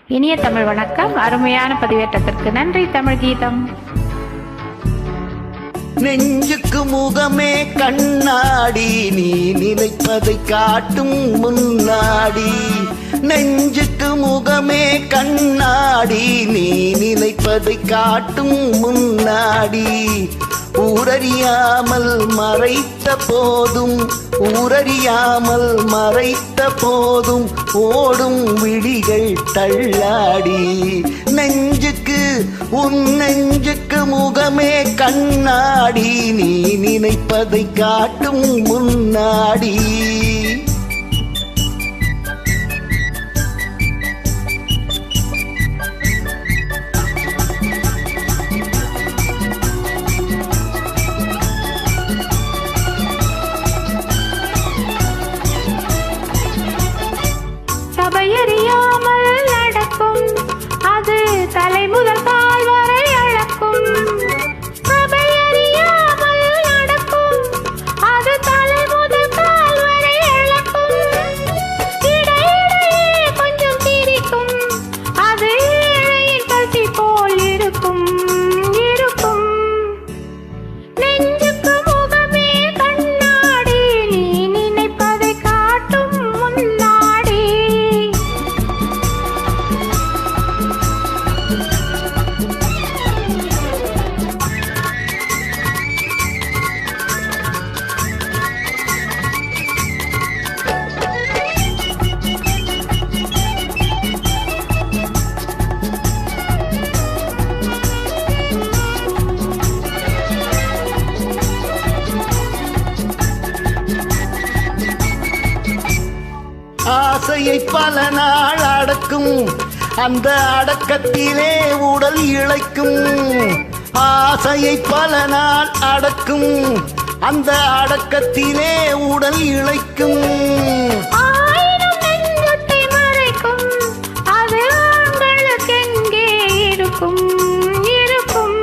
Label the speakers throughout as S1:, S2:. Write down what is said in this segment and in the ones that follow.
S1: இனிய தமிழ் வணக்கம். அருமையான பதிவேற்றத்திற்கு நன்றி. தமிழ் கீதம்.
S2: நெஞ்சுக்கு முகமே கண்ணாடி, நீ நினைப்பதை காட்டும் முன்னாடி. நெஞ்சுக்கு முகமே கண்ணாடி, நீ நினைப்பதை காட்டும் முன்னாடி. ஊரறியாமல் மறைத்த போதும், ஊரறியாமல் மறைத்த போதும் ஓடும் விழிகள் தள்ளாடி. நெஞ்சுக்கு உன் நெஞ்சுக்கு முகமே கண்ணாடி, நீ நினைப்பதை காட்டும் முன்னாடி.
S1: சபையறியாமல் நடக்கும், அது தலை முதல் கால் வரை அழக்கும். சபையறியாமல் நடக்கும், அது தலை முதல் கால் வரை அழக்கும். இடையிடையே கொஞ்சம் சிரிக்கும், அது ஏழையின் பசி போல் இருக்கும் இருக்கும். நெஞ்சுக்கு முகமே கண்ணாடி, நீ நினைப்பதை காட்டும் முன்னாடி.
S2: ஆசையை பல நாள் அடக்கும், அந்த அடக்கத்திலே உடல் இழைக்கும். ஆசையை பல நாள் அடக்கும், அந்த அடக்கத்திலே உடல் இழைக்கும்.
S1: ஆயிரம் நெஞ்சத்தை மறைக்கும், அது ஆண்களுக்கெங்கே இருக்கும் இருக்கும்.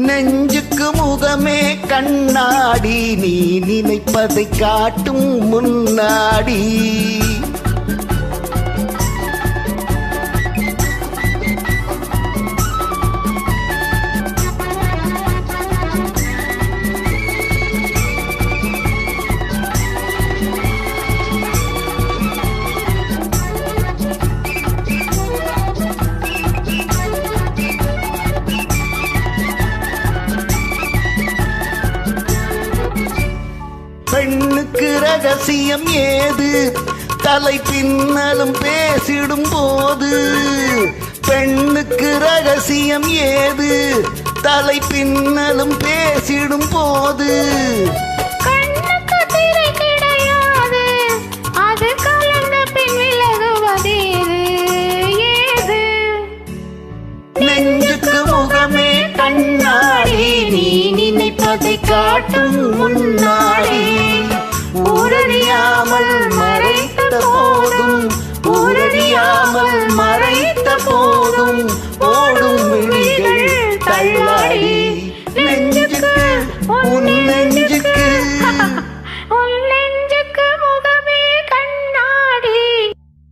S2: நெஞ்சுக்கு முகமே கண்ணாடி, நீ நினைப்பதை காட்டும் முன்னாடி. பெண்ணுக்கு ரகசியம் ஏது, தலை பின்னலும் பேசிடும் போது. பெண்ணுக்கு ரகசியம் ஏது, தலை பின்னலும் பேசிடும் போது.
S1: கண்ணுக்கு திரை கிடையாது, அது கலந்த பின் விலகுவதேது ஏது.
S2: நெஞ்சுக்கு முகமே கண்ணாடி, நீ நினைப்பதை காட்டும் முன்னாடி. ஊரறியாமல் மறைத்த போதும், ஊரறியாமல் மறைத்த போதும்